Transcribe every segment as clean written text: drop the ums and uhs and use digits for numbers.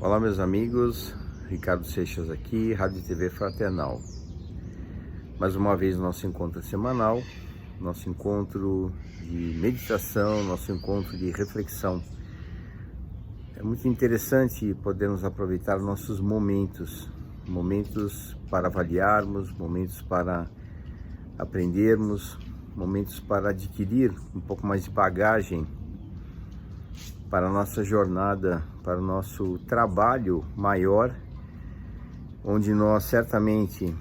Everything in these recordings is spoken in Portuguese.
Olá meus amigos, Ricardo Seixas aqui, Rádio e TV Fraternal. Mais uma vez nosso encontro semanal, nosso encontro de meditação, nosso encontro de reflexão. É muito interessante podermos aproveitar nossos momentos para avaliarmos, momentos para aprendermos, momentos para adquirir um pouco mais de bagagem para a nossa jornada, para o nosso trabalho maior, onde nós certamente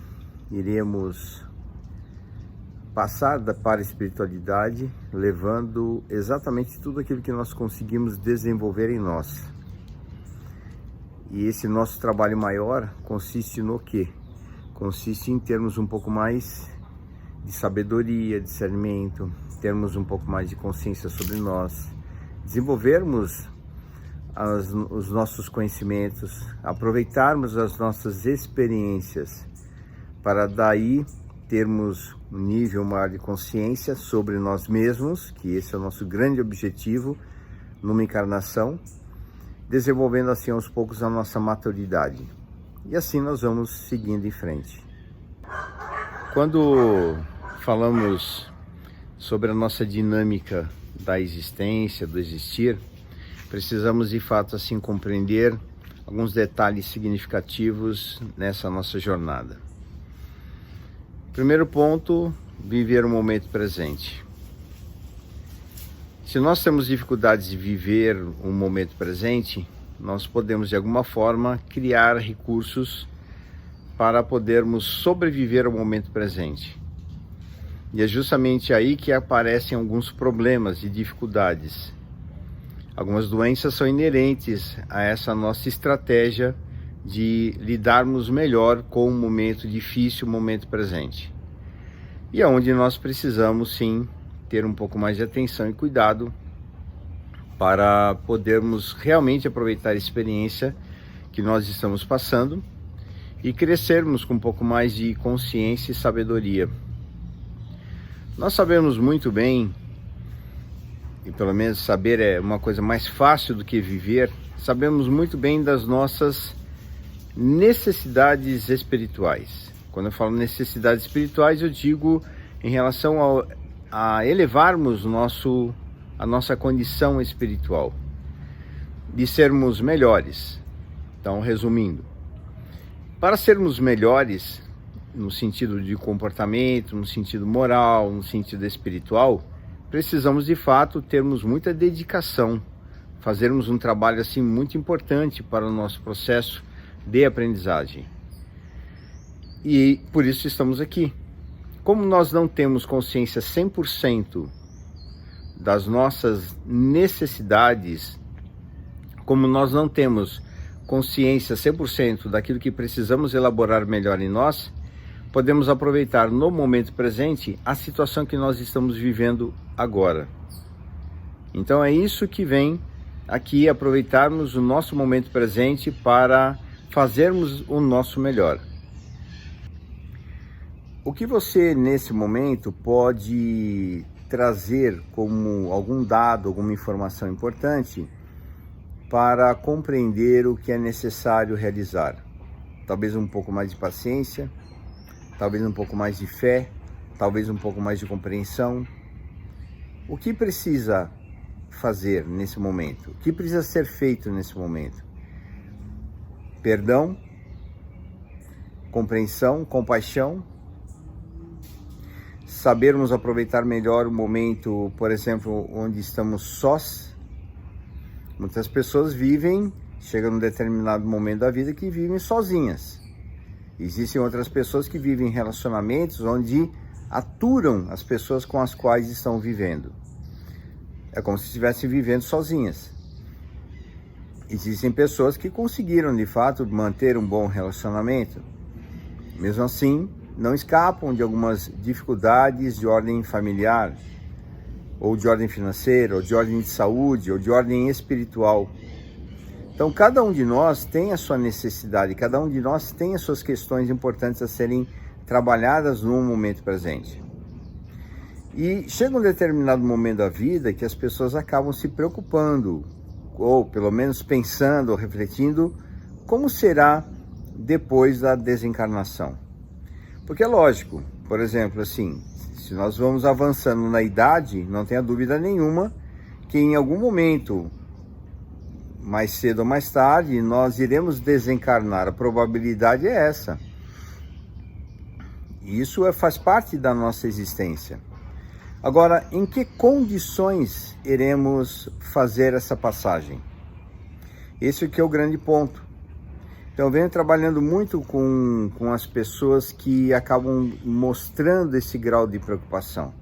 iremos passar para a espiritualidade, levando exatamente tudo aquilo que nós conseguimos desenvolver em nós. E esse nosso trabalho maior consiste no quê? Consiste em termos um pouco mais de sabedoria, discernimento, termos um pouco mais de consciência sobre nós, desenvolvermos os nossos conhecimentos, aproveitarmos as nossas experiências, para daí termos um nível maior de consciência sobre nós mesmos, que esse é o nosso grande objetivo numa encarnação, desenvolvendo assim aos poucos a nossa maturidade. E assim nós vamos seguindo em frente. Quando falamos sobre a nossa dinâmica da existência, do existir, precisamos de fato assim compreender alguns detalhes significativos nessa nossa jornada. Primeiro ponto, viver o momento presente. Se nós temos dificuldades de viver o momento presente, nós podemos de alguma forma criar recursos para podermos sobreviver ao momento presente. E é justamente aí que aparecem alguns problemas e dificuldades. Algumas doenças são inerentes a essa nossa estratégia de lidarmos melhor com o momento difícil, o momento presente. E é onde nós precisamos sim ter um pouco mais de atenção e cuidado para podermos realmente aproveitar a experiência que nós estamos passando e crescermos com um pouco mais de consciência e sabedoria. Nós sabemos muito bem, e pelo menos saber é uma coisa mais fácil do que viver, sabemos muito bem das nossas necessidades espirituais. Quando eu falo necessidades espirituais, eu digo em relação a elevarmos a nossa condição espiritual, de sermos melhores. Então, resumindo, para sermos melhores, no sentido de comportamento, no sentido moral, no sentido espiritual, precisamos de fato termos muita dedicação, fazermos um trabalho assim muito importante para o nosso processo de aprendizagem. E por isso estamos aqui. Como nós não temos consciência 100% das nossas necessidades, como nós não temos consciência 100% daquilo que precisamos elaborar melhor em nós, podemos aproveitar no momento presente a situação que nós estamos vivendo agora. Então é isso que vem aqui, aproveitarmos o nosso momento presente para fazermos o nosso melhor. O que você nesse momento pode trazer como algum dado, alguma informação importante para compreender o que é necessário realizar? Talvez um pouco mais de paciência, talvez um pouco mais de fé, talvez um pouco mais de compreensão. O que precisa fazer nesse momento? O que precisa ser feito nesse momento? Perdão, compreensão, compaixão, sabermos aproveitar melhor o momento, por exemplo, onde estamos sós. Muitas pessoas chegam num determinado momento da vida que vivem sozinhas. Existem outras pessoas que vivem em relacionamentos onde aturam as pessoas com as quais estão vivendo. É como se estivessem vivendo sozinhas. Existem pessoas que conseguiram, de fato, manter um bom relacionamento. Mesmo assim, não escapam de algumas dificuldades de ordem familiar, ou de ordem financeira, ou de ordem de saúde, ou de ordem espiritual. Então, cada um de nós tem a sua necessidade, cada um de nós tem as suas questões importantes a serem trabalhadas no momento presente. E chega um determinado momento da vida que as pessoas acabam se preocupando, ou pelo menos pensando ou refletindo como será depois da desencarnação? Porque é lógico, por exemplo, assim, se nós vamos avançando na idade, não tenha dúvida nenhuma que em algum momento, mais cedo ou mais tarde, nós iremos desencarnar. A probabilidade é essa. Isso faz parte da nossa existência. Agora, em que condições iremos fazer essa passagem? Esse aqui é o grande ponto. Então, eu venho trabalhando muito com as pessoas que acabam mostrando esse grau de preocupação.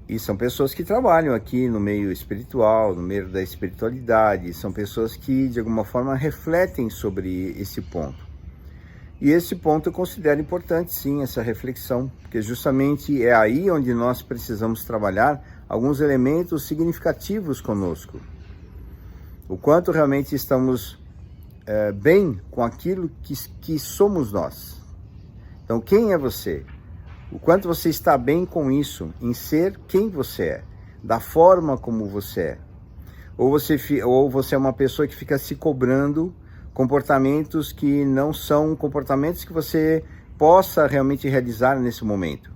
E são pessoas que trabalham aqui no meio espiritual, no meio da espiritualidade, são pessoas que, de alguma forma, refletem sobre esse ponto. E esse ponto eu considero importante, sim, essa reflexão, porque justamente é aí onde nós precisamos trabalhar alguns elementos significativos conosco. O quanto realmente estamos bem com aquilo que somos nós. Então, quem é você? O quanto você está bem com isso, em ser quem você é, da forma como você é. Ou você é uma pessoa que fica se cobrando comportamentos que não são comportamentos que você possa realmente realizar nesse momento.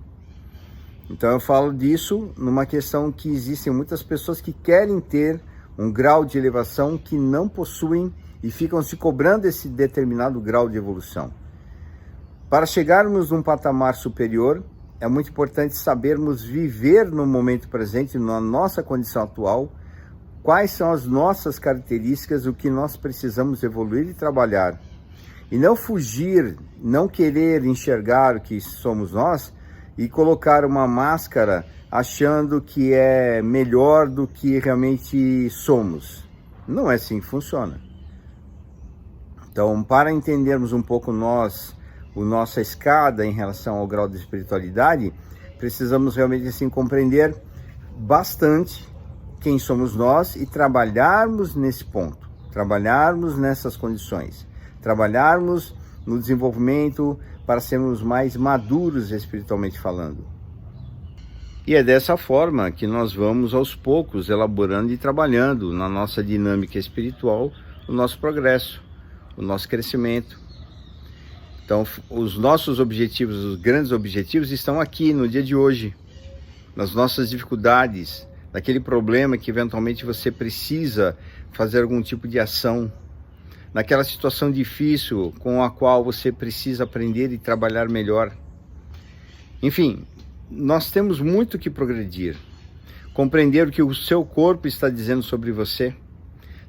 Então eu falo disso numa questão que existem muitas pessoas que querem ter um grau de elevação que não possuem e ficam se cobrando esse determinado grau de evolução. Para chegarmos num patamar superior, é muito importante sabermos viver no momento presente, na nossa condição atual, quais são as nossas características, o que nós precisamos evoluir e trabalhar. E não fugir, não querer enxergar o que somos nós e colocar uma máscara achando que é melhor do que realmente somos. Não é assim que funciona. Então, para entendermos um pouco nossa escada em relação ao grau de espiritualidade, precisamos realmente assim compreender bastante quem somos nós e trabalharmos nesse ponto, trabalharmos nessas condições, trabalharmos no desenvolvimento para sermos mais maduros espiritualmente falando. E é dessa forma que nós vamos aos poucos elaborando e trabalhando na nossa dinâmica espiritual o nosso progresso, o nosso crescimento. Então, os nossos objetivos, os grandes objetivos estão aqui no dia de hoje, nas nossas dificuldades, naquele problema que eventualmente você precisa fazer algum tipo de ação, naquela situação difícil com a qual você precisa aprender e trabalhar melhor. Enfim, nós temos muito que progredir, compreender o que o seu corpo está dizendo sobre você.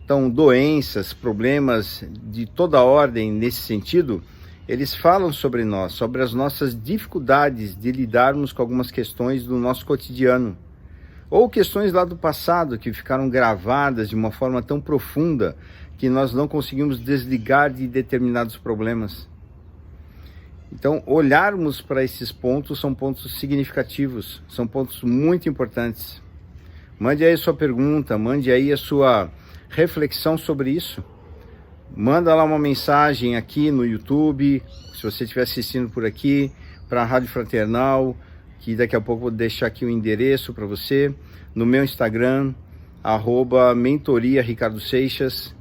Então, doenças, problemas de toda ordem nesse sentido, eles falam sobre nós, sobre as nossas dificuldades de lidarmos com algumas questões do nosso cotidiano. Ou questões lá do passado que ficaram gravadas de uma forma tão profunda que nós não conseguimos desligar de determinados problemas. Então, olharmos para esses pontos são pontos significativos, são pontos muito importantes. Mande aí a sua pergunta, mande aí a sua reflexão sobre isso. Manda lá uma mensagem aqui no YouTube, se você estiver assistindo por aqui, para a Rádio Fraternal, que daqui a pouco eu vou deixar aqui o endereço para você, no meu Instagram, @mentoria Ricardo Seixas.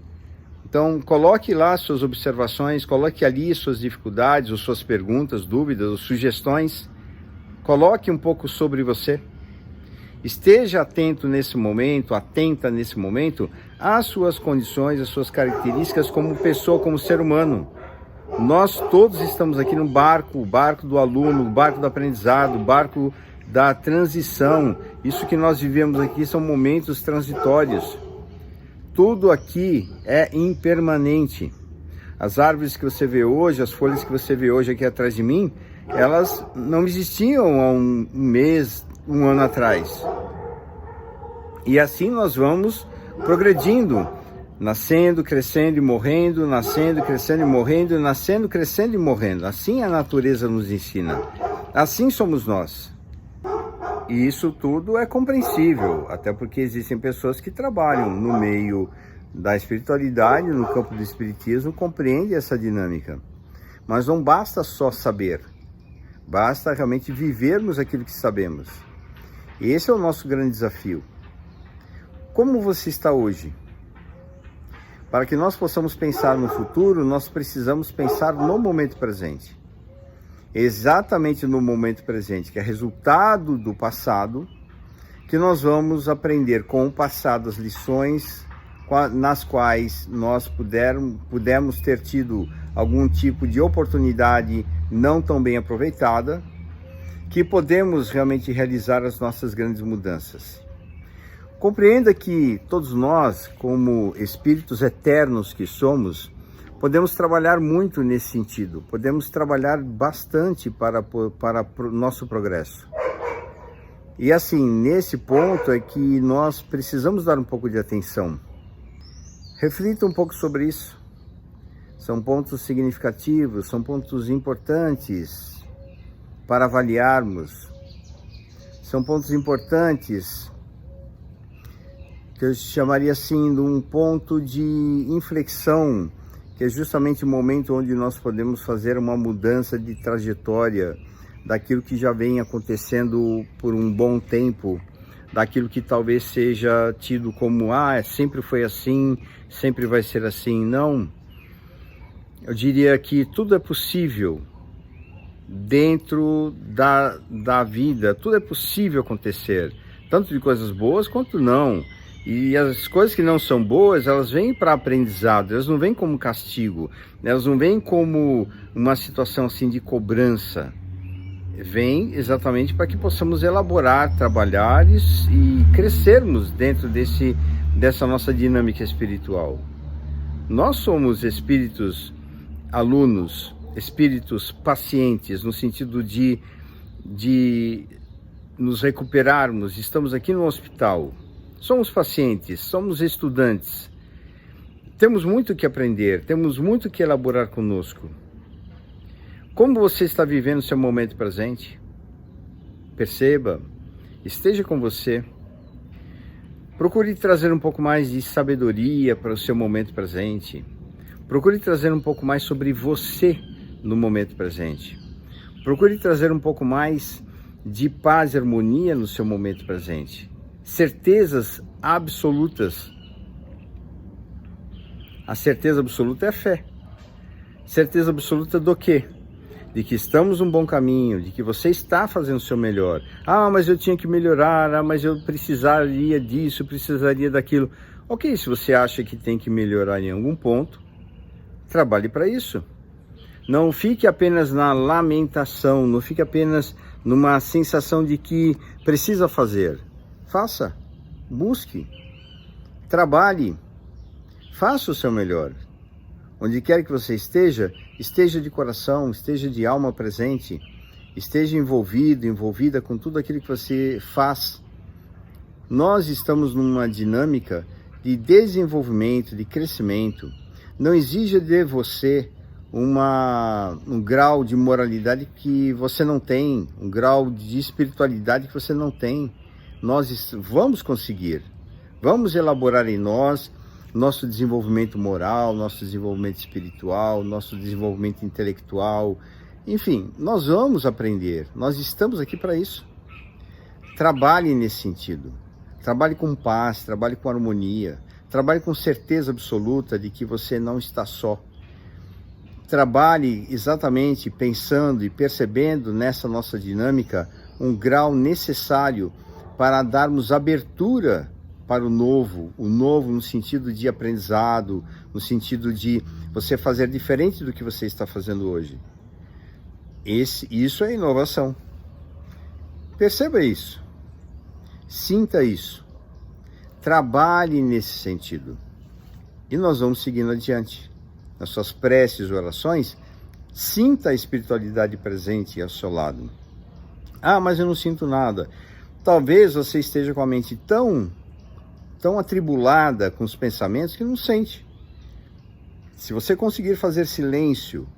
Então, coloque lá suas observações, coloque ali suas dificuldades, ou suas perguntas, dúvidas, ou sugestões. Coloque um pouco sobre você. Esteja atento nesse momento, atenta nesse momento, às suas condições, às suas características como pessoa, como ser humano. Nós todos estamos aqui no barco, o barco do aluno, o barco do aprendizado, o barco da transição. Isso que nós vivemos aqui são momentos transitórios. Tudo aqui é impermanente. As árvores que você vê hoje, as folhas que você vê hoje aqui atrás de mim, elas não existiam há um mês, um ano atrás. E assim nós vamos progredindo, nascendo, crescendo e morrendo, nascendo, crescendo e morrendo, nascendo, crescendo e morrendo. Assim a natureza nos ensina. Assim somos nós. E isso tudo é compreensível, até porque existem pessoas que trabalham no meio da espiritualidade, no campo do espiritismo, compreendem essa dinâmica. Mas não basta só saber, basta realmente vivermos aquilo que sabemos. E esse é o nosso grande desafio. Como você está hoje? Para que nós possamos pensar no futuro, nós precisamos pensar no momento presente. Exatamente no momento presente, que é resultado do passado, que nós vamos aprender com o passado as lições nas quais nós pudemos ter tido algum tipo de oportunidade não tão bem aproveitada, que podemos realmente realizar as nossas grandes mudanças. Compreenda que todos nós, como espíritos eternos que somos, podemos trabalhar muito nesse sentido, podemos trabalhar bastante para o nosso progresso. E assim, nesse ponto é que nós precisamos dar um pouco de atenção. Reflita um pouco sobre isso. São pontos significativos, são pontos importantes para avaliarmos. São pontos importantes que eu chamaria assim de um ponto de inflexão, que é justamente o momento onde nós podemos fazer uma mudança de trajetória daquilo que já vem acontecendo por um bom tempo, daquilo que talvez seja tido como, sempre foi assim, sempre vai ser assim. Não, eu diria que tudo é possível dentro da vida, tudo é possível acontecer, tanto de coisas boas quanto não. E as coisas que não são boas, elas vêm para aprendizado, elas não vêm como castigo, elas não vêm como uma situação assim de cobrança. Vem exatamente para que possamos elaborar, trabalhar e crescermos dentro dessa nossa dinâmica espiritual. Nós somos espíritos alunos, espíritos pacientes, no sentido de nos recuperarmos. Estamos aqui no hospital, somos pacientes, somos estudantes, temos muito que aprender, temos muito que elaborar conosco. Como você está vivendo o seu momento presente? Perceba, esteja com você. Procure trazer um pouco mais de sabedoria para o seu momento presente. Procure trazer um pouco mais sobre você no momento presente. Procure trazer um pouco mais de paz e harmonia no seu momento presente. Certezas absolutas. A certeza absoluta é a fé. Certeza absoluta do quê? De que estamos num bom caminho, de que você está fazendo o seu melhor. Mas eu tinha que melhorar, mas eu precisaria disso, precisaria daquilo. Ok, se você acha que tem que melhorar em algum ponto, trabalhe para isso. Não fique apenas na lamentação, não fique apenas numa sensação de que precisa fazer. Faça, busque, trabalhe, faça o seu melhor. Onde quer que você esteja, esteja de coração, esteja de alma presente, esteja envolvida com tudo aquilo que você faz. Nós estamos numa dinâmica de desenvolvimento, de crescimento. Não exija de você um grau de moralidade que você não tem, um grau de espiritualidade que você não tem. Nós vamos conseguir, vamos elaborar em nós nosso desenvolvimento moral, nosso desenvolvimento espiritual, nosso desenvolvimento intelectual, enfim, nós vamos aprender, nós estamos aqui para isso. Trabalhe nesse sentido, trabalhe com paz, trabalhe com harmonia, trabalhe com certeza absoluta de que você não está só. Trabalhe exatamente pensando e percebendo nessa nossa dinâmica um grau necessário para darmos abertura para o novo no sentido de aprendizado, no sentido de você fazer diferente do que você está fazendo hoje. Isso é inovação. Perceba isso, sinta isso, trabalhe nesse sentido e nós vamos seguindo adiante. Nas suas preces e orações, sinta a espiritualidade presente ao seu lado. Mas eu não sinto nada. Talvez você esteja com a mente tão atribulada com os pensamentos que não sente. Se você conseguir fazer silêncio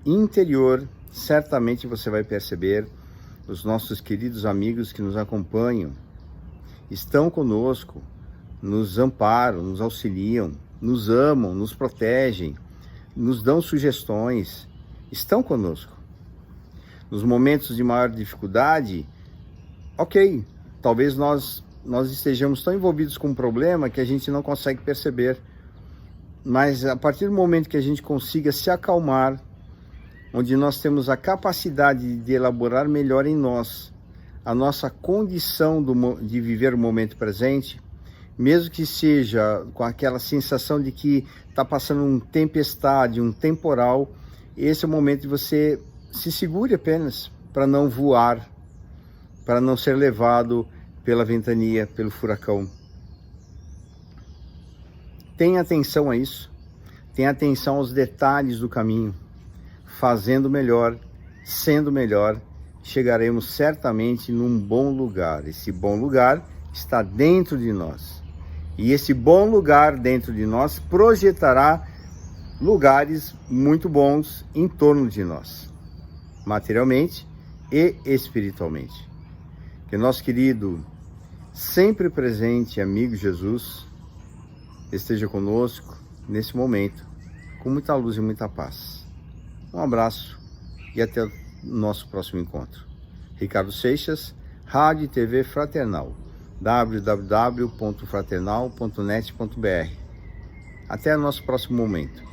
interior, certamente você vai perceber os nossos queridos amigos que nos acompanham, estão conosco, nos amparam, nos auxiliam, nos amam, nos protegem, nos dão sugestões, estão conosco. Nos momentos de maior dificuldade, ok, talvez nós estejamos tão envolvidos com um problema que a gente não consegue perceber. mas a partir do momento que a gente consiga se acalmar, onde nós temos a capacidade de elaborar melhor em nós a nossa condição de viver o momento presente, mesmo que seja com aquela sensação de que está passando uma tempestade, um temporal, esse é o momento de você se segure apenas para não voar, para não ser levado pela ventania, pelo furacão. Tenha atenção a isso, tenha atenção aos detalhes do caminho. Fazendo melhor, sendo melhor, chegaremos certamente num bom lugar. Esse bom lugar está dentro de nós. E esse bom lugar dentro de nós projetará lugares muito bons em torno de nós, materialmente e espiritualmente. Que nosso querido, sempre presente amigo Jesus esteja conosco nesse momento, com muita luz e muita paz. Um abraço e até o nosso próximo encontro. Ricardo Seixas, Rádio e TV Fraternal, www.fraternal.net.br. Até o nosso próximo momento.